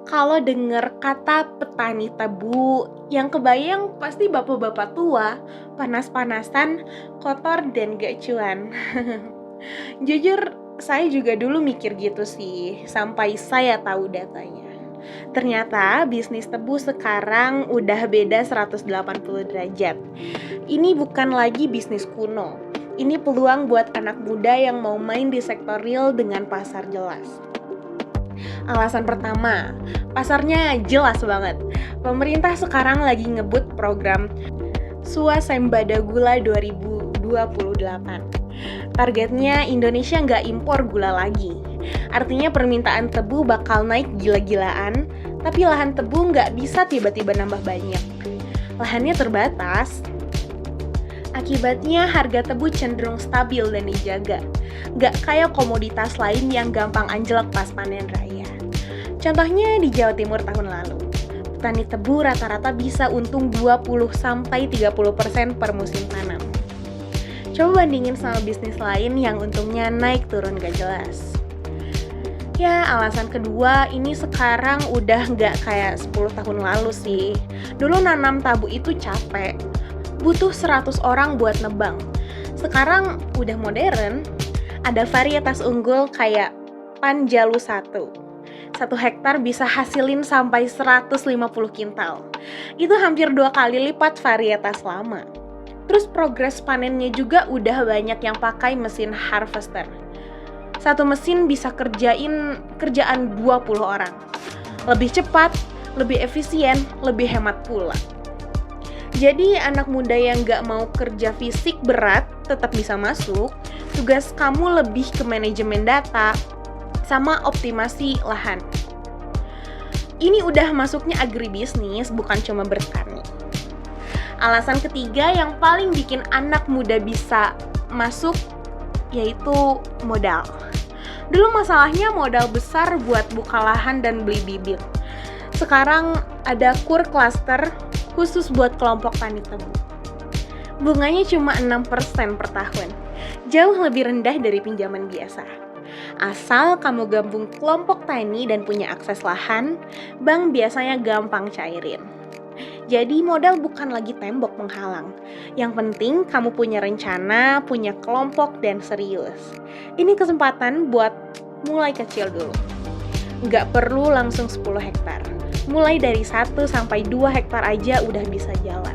Kalau denger kata petani tebu, yang kebayang pasti bapak-bapak tua, panas-panasan, kotor dan gak cuan. Jujur, saya juga dulu mikir gitu sih, sampai saya tahu datanya. Ternyata bisnis tebu sekarang udah beda 180 derajat. Ini bukan lagi bisnis kuno. Ini peluang buat anak muda yang mau main di sektor real dengan pasar jelas. Alasan pertama, pasarnya jelas banget. Pemerintah sekarang lagi ngebut program Swasembada Gula 2028. Targetnya Indonesia nggak impor gula lagi. Artinya permintaan tebu bakal naik gila-gilaan, tapi lahan tebu nggak bisa tiba-tiba nambah banyak. Lahannya terbatas. Akibatnya harga tebu cenderung stabil dan dijaga. Nggak kayak komoditas lain yang gampang anjlok pas panen raya. Contohnya di Jawa Timur tahun lalu. Petani tebu rata-rata bisa untung 20-30% per musim tanam. Coba bandingin sama bisnis lain yang untungnya naik turun gak jelas. Ya, alasan kedua, ini sekarang udah nggak kayak 10 tahun lalu sih. Dulu nanam tabu itu capek, butuh 100 orang buat nebang. Sekarang udah modern, ada varietas unggul kayak Panjalu 1. 1 hektar bisa hasilin sampai 150 kintal. Itu hampir 2 kali lipat varietas lama. Terus progres panennya juga udah banyak yang pakai mesin harvester. 1 mesin bisa kerjaan 20 orang. Lebih cepat, lebih efisien, lebih hemat pula. Jadi anak muda yang gak mau kerja fisik berat tetap bisa masuk. Tugas kamu lebih ke manajemen data sama optimasi lahan. Ini udah masuknya agribisnis, bukan cuma bertani. Alasan ketiga yang paling bikin anak muda bisa masuk yaitu modal. Dulu masalahnya modal besar buat buka lahan dan beli bibit. Sekarang ada KUR cluster khusus buat kelompok tani tebu. Bunganya cuma 6% per tahun. Jauh lebih rendah dari pinjaman biasa. Asal kamu gabung kelompok tani dan punya akses lahan, bank biasanya gampang cairin. Jadi modal bukan lagi tembok penghalang. Yang penting kamu punya rencana, punya kelompok, dan serius. Ini kesempatan buat mulai kecil dulu. Nggak perlu langsung 10 hektar. Mulai dari 1 sampai 2 hektar aja udah bisa jalan.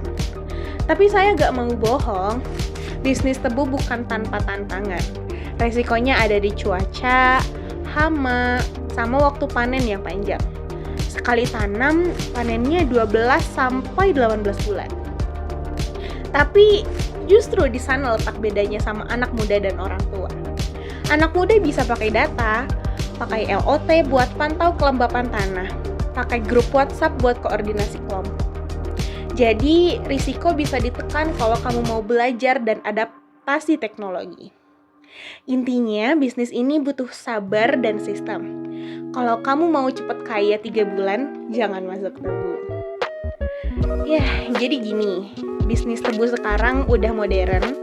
Tapi saya nggak mau bohong, bisnis tebu bukan tanpa tantangan. Resikonya ada di cuaca, hama, sama waktu panen yang panjang. Sekali tanam, panennya 12 sampai 18 bulan. Tapi justru di sana letak bedanya sama anak muda dan orang tua. Anak muda bisa pakai data, pakai LOT buat pantau kelembapan tanah, pakai grup WhatsApp buat koordinasi kelompok. Jadi, risiko bisa ditekan kalau kamu mau belajar dan adaptasi teknologi. Intinya, bisnis ini butuh sabar dan sistem. Kalau kamu mau cepet kaya 3 bulan, jangan masuk tebu. Ya, jadi gini, bisnis tebu sekarang udah modern,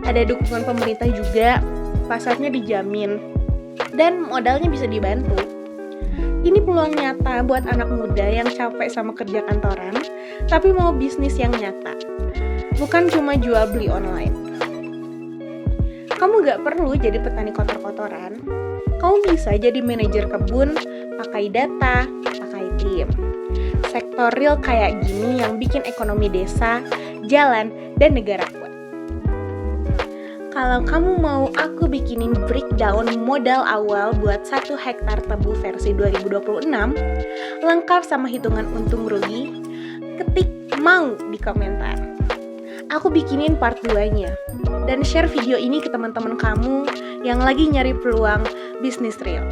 ada dukungan pemerintah juga, pasarnya dijamin, dan modalnya bisa dibantu. Ini peluang nyata buat anak muda yang capek sama kerja kantoran, tapi mau bisnis yang nyata. Bukan cuma jual beli online. Kamu gak perlu jadi petani kotor-kotoran. Kamu bisa jadi manajer kebun, pakai data, pakai tim. Sektor real kayak gini yang bikin ekonomi desa, jalan, dan negara kuat. Kalau kamu mau aku bikinin breakdown modal awal buat 1 hektar tebu versi 2026, lengkap sama hitungan untung rugi, ketik mau di komentar. Aku bikinin part 2-nya. Dan share video ini ke teman-teman kamu yang lagi nyari peluang bisnis real.